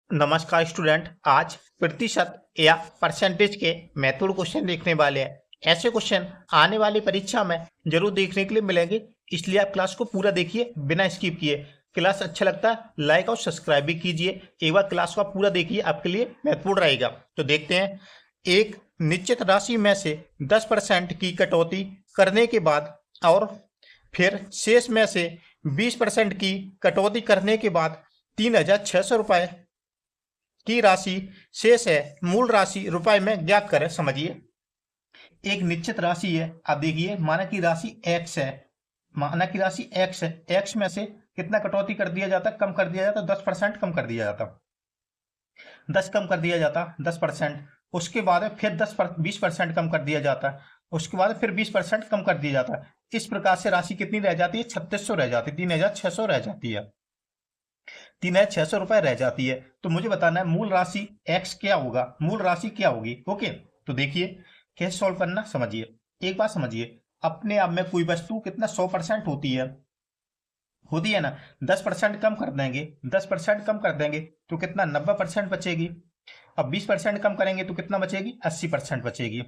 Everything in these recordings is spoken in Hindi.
नमस्कार स्टूडेंट। आज प्रतिशत या परसेंटेज के मेथड क्वेश्चन देखने वाले हैं। ऐसे क्वेश्चन आने वाली परीक्षा में जरूर देखने के लिए मिलेंगे, इसलिए आप क्लास को पूरा देखिए बिना स्किप किए। क्लास अच्छा लगता है लाइक और सब्सक्राइब भी कीजिए। एक बार क्लास को आप पूरा देखिए, आपके लिए महत्वपूर्ण रहेगा। तो देखते हैं, एक निश्चित राशि में से 10% की कटौती करने के बाद और फिर शेष में से 20% की कटौती करने के बाद 3,600 रुपये की राशि शेष है। मूल राशि रुपए में ज्ञात करें। समझिए, एक निश्चित राशि है। अब देखिए, माना की राशि x है, माना की राशि x है। x में से कितना कटौती कर दिया जाता, कम कर दिया जाता, 10% कम कर दिया जाता, 10 कम कर दिया जाता, 10%। उसके बाद फिर 20% कम कर दिया जाता है। उसके बाद फिर 20% कम कर दिया जाता है। इस प्रकार से राशि कितनी रह जाती है? 3600 रह जाती है, 3,600 रह जाती है, 3,600 रुपए रह जाती है। तो मुझे बताना है मूल राशि x क्या होगा, मूल राशि क्या होगी। ओके, तो देखिए कैसे सॉल्व करना। समझिए, एक बात समझिए, अपने आप में कोई वस्तु कितना 100% होती है ना। 10% कम कर देंगे, 10% कम कर देंगे तो कितना 90% बचेगी। अब 20% कम करेंगे तो कितना बचेगी? 80% बचेगी।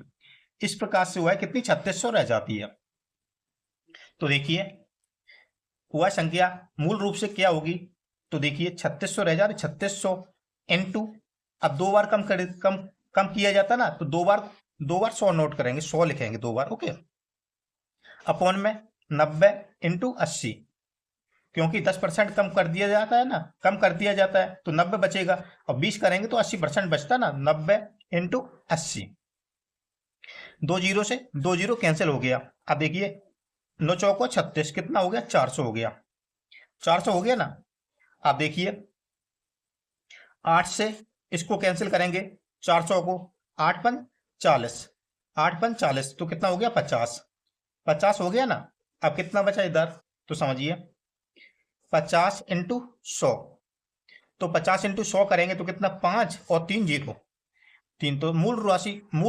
इस प्रकार से हुआ है कितनी 3600 रह जाती है। तो देखिए वह संख्या मूल रूप से क्या होगी। तो देखिए 3600 रह जाती, 3600 इंटू, अब दो बार कम किया जाता ना, तो दो बार 100 नोट करेंगे, 100 लिखेंगे दो बार। ओके, अपॉन में 90 इंटू 80, क्योंकि 10% कम कर दिया जाता है ना, कम कर दिया जाता है तो 90 बचेगा। और 20 करेंगे तो 80% बचता ना, 90 इंटू 80। दो जीरो से दो जीरो कैंसिल हो गया। अब देखिए 9 चौको 36, कितना हो गया? 400 हो गया, 400 हो गया ना। आप देखिए 8 से इसको कैंसिल करेंगे, 400 को, 8 पन 40, 8 पन 40 तो कितना हो गया? 50, 50 हो गया ना। अब कितना बचा इधर? तो समझिए 50 इंटू 100, तो 50 इंटू 100 करेंगे तो कितना? 5 और 3 जीरो, 3। तो मूल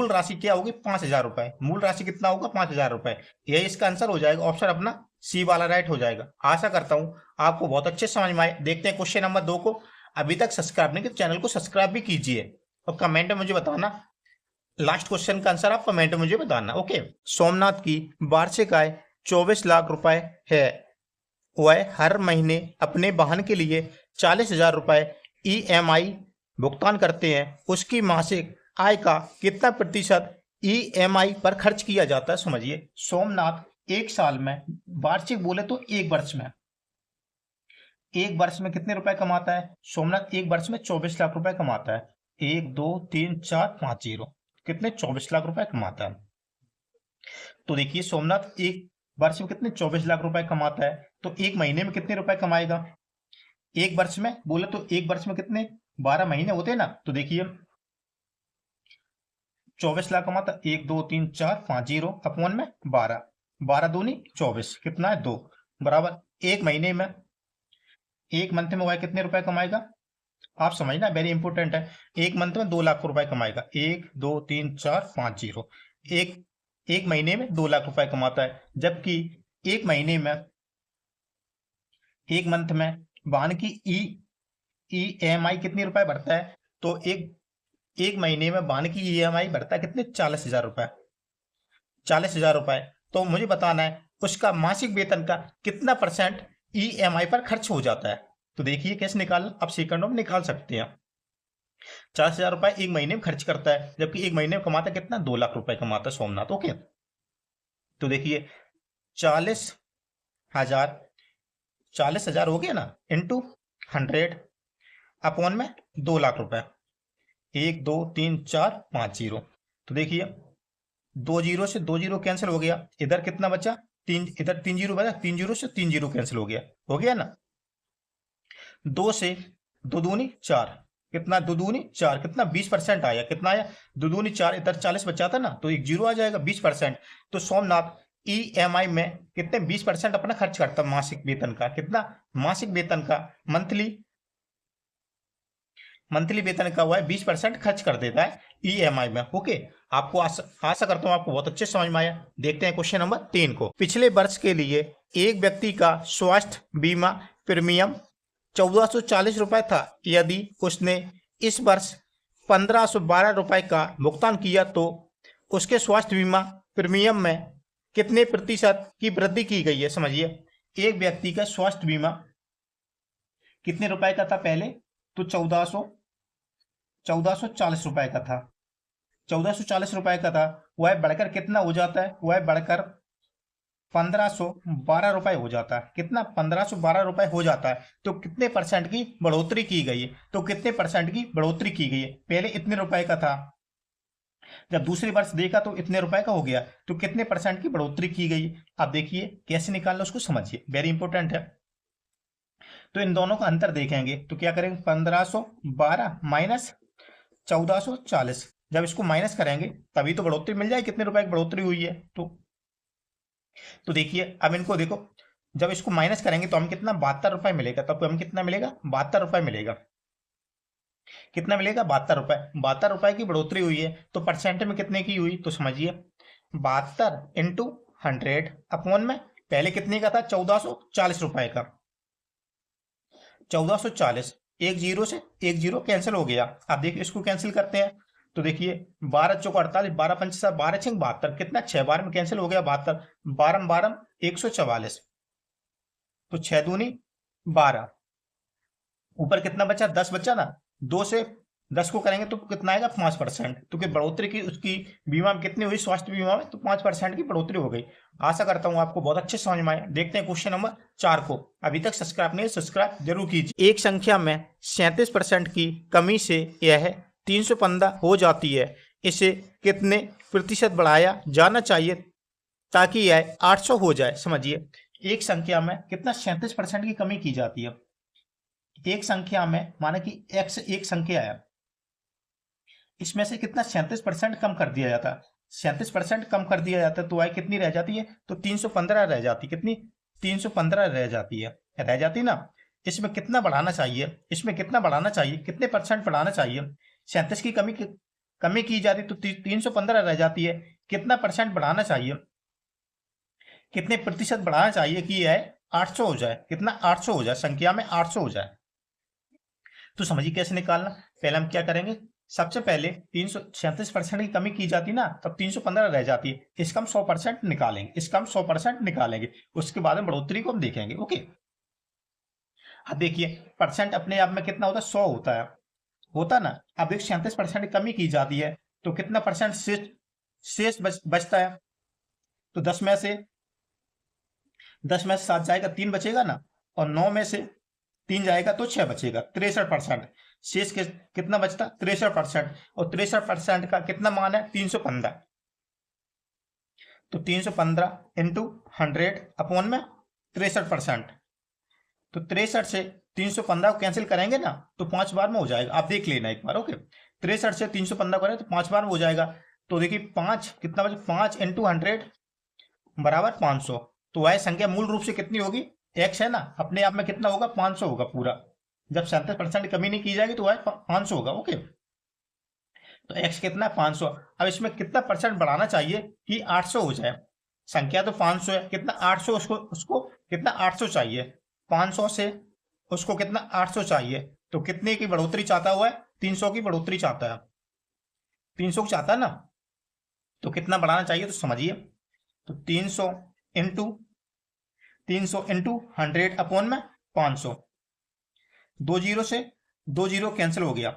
राशि क्या होगी? 5,000 रुपए। मूल राशि कितना होगा? 5,000 रुपए। यही इसका आंसर हो जाएगा, ऑप्शन अपना सी वाला राइट हो जाएगा। आशा करता हूं आपको बहुत अच्छे समझ में आए। देखते हैं क्वेश्चन नंबर 2 को। अभी तक सब्सक्राइब नहीं किया, चैनल को सब्सक्राइब भी कीजिए और कमेंट में मुझे बताना, लास्ट क्वेश्चन का आंसर आप कमेंट में मुझे बताना। ओके, सोमनाथ की वार्षिक आय 24 लाख रुपए है। वह हर महीने अपने वाहन के लिए 40,000 रुपए ईएमआई भुगतान करते हैं। उसकी मासिक आय का कितना प्रतिशत ईएमआई पर खर्च किया जाता है? समझिए, सोमनाथ एक साल में, वार्षिक बोले तो एक वर्ष में कितने रुपए कमाता है? सोमनाथ एक वर्ष में 24 लाख रुपए कमाता है। 1 2 3 4 5 जीरो, कितने? 24 लाख रुपए कमाता है। तो देखिए सोमनाथ एक वर्ष में कितने? 24 लाख रुपए कमाता है, तो एक महीने में कितने रुपए कमाएगा? एक वर्ष में बोले तो एक वर्ष में कितने? 12 महीने होते हैं ना। तो देखिए 24 लाख कमाता, 1 2 3 4 5 जीरो, अपॉन में 12, 12 दूनी 24, कितना है? 2, बराबर एक महीने में, एक मंथ में वह कितने रुपए कमाएगा? आप समझना, वेरी इंपॉर्टेंट है। एक मंथ में 2 लाख रुपए कमाएगा। 1 2 3 4 5 जीरो, एक एक महीने में 2 लाख रुपए कमाता है। जबकि एक महीने में, एक मंथ में वाहन की ईएमआई कितनी रुपए भरता है? तो एक महीने में वाहन की ईएमआई भरता है कितने? 40,000 रुपए, 40,000 रुपए। तो मुझे बताना है उसका मासिक वेतन का कितना परसेंट ईएमआई पर खर्च हो जाता है। तो देखिए कैसे निकालना, आप सेकंडों में निकाल सकते हैं। 40,000 रुपए एक महीने में खर्च करता है, जबकि एक महीने में कमाता कितना? 2 लाख रुपए कमाता है सोमनाथ। ओके, तो देखिए 40,000, 40,000 हो गया ना, इंटू 100 अपॉन में 2 लाख रुपए, 1 2 3 4 5 जीरो। तो देखिए दो जीरो से दो जीरो कैंसिल हो गया, इधर कितना बचा? 3, इधर 3 जीरो बचा, 3 जीरो से 3 जीरो कैंसिल हो गया ना। 2 से दो दूनी 4, कितना? दो दूनी 4, कितना? 20% आया, कितना आया? दो दूनी 4, इधर 40 बचा था ना, तो एक जीरो आ जाएगा, 20%। तो सोमनाथ ईएमआई में कितने? 20% अपना खर्च करता मासिक वेतन का। कितना? मासिक वेतन का, मंथली वेतन का हुआ है 20% खर्च कर देता है ईएमआई में। ओके, आपको आशा करता हूं आपको बहुत अच्छे समझ में आया। देखते हैं क्वेश्चन नंबर 3 को। पिछले वर्ष के लिए एक व्यक्ति का स्वास्थ्य बीमा प्रीमियम 1440 रुपए था। यदि उसने इस वर्ष 1512 रुपए का भुगतान किया तो उसके स्वास्थ्य बीमा प्रीमियम में कितने प्रतिशत की वृद्धि की गई है। समझिए, एक व्यक्ति का स्वास्थ्य बीमा कितने रुपए का था पहले, तो 1440 रुपए का था। 1440 रुपए का था, वह बढ़कर कितना हो जाता है, वह बढ़कर 1512 रुपए हो जाता है। कितना, 1512 रुपए हो जाता है। तो कितने परसेंट की बढ़ोतरी की गई है, तो कितने परसेंट की बढ़ोतरी की गई है। पहले इतने रुपए का था, जब दूसरे वर्ष देखा तो इतने रुपए का हो गया, तो कितने परसेंट की बढ़ोतरी की गई। अब देखिए कैसे निकालना उसको समझिए, वेरी इंपॉर्टेंट है। तो इन दोनों का अंतर देखेंगे तो क्या करेंगे, 1512 माइनस 1440। जब इसको माइनस करेंगे तभी तो बढ़ोतरी मिल जाए, कितने रुपए की बढ़ोतरी हुई है। तो देखिए अब इनको देखो, जब इसको माइनस करेंगे तो हम कितना, 72 रुपए मिलेगा। तब हम कितना मिलेगा, 72 रुपए मिलेगा। कितना मिलेगा, 72 रुपए। 72 रुपए की बढ़ोतरी हुई है, तो परसेंट में कितने की हुई, तो समझिए 72 इंटू 100 अपॉन में पहले कितने का था, 1440 रुपए का। 1440, एक जीरो से एक जीरो कैंसिल हो गया। अब देखिए इसको कैंसिल करते हैं तो देखिए 12 चौक 48, 12 पंच 12 छिंग 72, कितना 6 बार में कैंसिल हो गया 72, 12 12 144, तो 6 दूनी 12, ऊपर कितना बचा, 10 बचा ना। 2 से 10 को करेंगे तो कितना आएगा, 5%। तो कि बढ़ोतरी की उसकी बीमा में कितनी हुई, स्वास्थ्य बीमा में, तो 5% की बढ़ोतरी हो गई। आशा करता हूं आपको बहुत अच्छे समझ में आया। देखते हैं क्वेश्चन नंबर 4 को। अभी तक सब्सक्राइब नहीं, सब्सक्राइब जरूर कीजिए। एक संख्या में 37% की कमी से यह 315 हो जाती है, इसे कितने प्रतिशत बढ़ाया जाना चाहिए ताकि यह 800 हो जाए। समझिए, एक संख्या में कितना, 37% की कमी की जाती है। एक संख्या में माना कि x एक संख्या है, इसमें से कितना 37% कम कर दिया जाता है। 37% कम कर दिया जाता है तो y कितनी रह जाती है, तो 315 रह जाती। कितनी, 315 रह जाती है, रह जाती ना। इसमें कितना बढ़ाना चाहिए, इसमें कितना बढ़ाना चाहिए, कितने परसेंट बढ़ाना चाहिए। 37 की कमी की जाती तो 315 रह जाती है। कितना परसेंट बढ़ाना चाहिए, कितने प्रतिशत बढ़ाना चाहिए कि यह 800 हो जाए। कितना, 800 हो जाए, संख्या में 800 हो जाए। तो समझिए कैसे निकालना। पहले हम क्या करेंगे, सबसे पहले 337% की कमी की जाती ना, तब 315 रह जाती है। इसका हम 100% निकालेंगे, इसका हम 100% निकालेंगे, उसके बाद में बढ़ोतरी को हम देखेंगे। ओके, अब देखिए परसेंट अपने आप में कितना होता है, 100 होता ना। अब 37% की कमी की जाती है तो कितना परसेंट शेष बचता है, तो 10 में से 7 जाएगा, 3 बचेगा ना, और 9 में से 3 जाएगा तो 6 बचेगा, 63%। शेष कितना बचता, 63%, और 63% का कितना मान है, 315। तो 315 इंटू 100 अपॉन में 63%, तो 63 से 315 को कैंसिल करेंगे ना तो 5 बार में हो जाएगा। आप देख लेना एक बार। ओके, 63 से 315 करें तो 5 बार में हो जाएगा। तो देखिए 5 कितना बचे, 5 इंटू 100 बराबर 500। तो वह संख्या मूल रूप से कितनी होगी, x है ना, अपने आप में कितना होगा, 500 होगा पूरा। जब 37% कमी नहीं की जाएगी तो वह 500 होगा। ओके, तो x कितना है, 500। अब इसमें कितना परसेंट बढ़ाना चाहिए कि 800 हो जाए। संख्या तो 500 है, कितना 800, उसको कितना 800 चाहिए। 500 से उसको कितना 800 चाहिए, तो कितने की बढ़ोतरी चाहता हुआ है, 300 की बढ़ोतरी चाहता है। 300 चाहता है ना, तो कितना बढ़ाना चाहिए, तो समझिए, तो 300 इंटू 100 अपॉन में 500। 2 जीरो से 2 जीरो कैंसिल हो गया,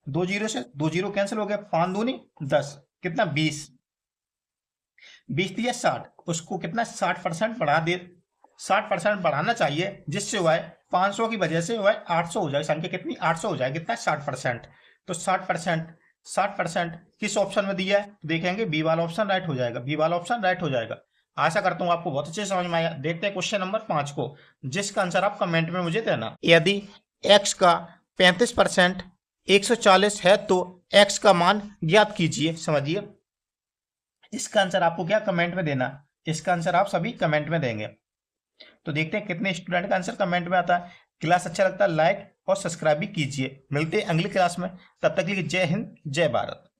2 जीरो से 2 जीरो कैंसिल हो गया, 5 दूनी 10, कितना 20 दिया 60, उसको कितना 60% बढ़ा दे, 60% बढ़ाना चाहिए, जिससे वह 500 की वजह से वह 800 हो जाए। संख्या कितनी, 800 हो जाए। कितना, 60%। तो 60% किस ऑप्शन में दिया है, तो देखेंगे बी वाला ऑप्शन राइट हो जाएगा, बी वाला ऑप्शन राइट हो जाएगा। आशा करता हूं आपको बहुत अच्छे समझ में आया। देखते हैं क्वेश्चन नंबर 5 को, जिसका आंसर आप कमेंट में मुझे देना। यदि x का 35% 140 है तो x का मान ज्ञात कीजिए। समझिए, इसका आंसर आपको क्या कमेंट में देना, इसका आंसर आप सभी कमेंट में देंगे। तो देखते हैं कितने स्टूडेंट का आंसर कमेंट में आता है। क्लास अच्छा लगता है लाइक और सब्सक्राइब भी कीजिए। मिलते हैं अगली क्लास में, तब तक के लिए जय हिंद जय भारत।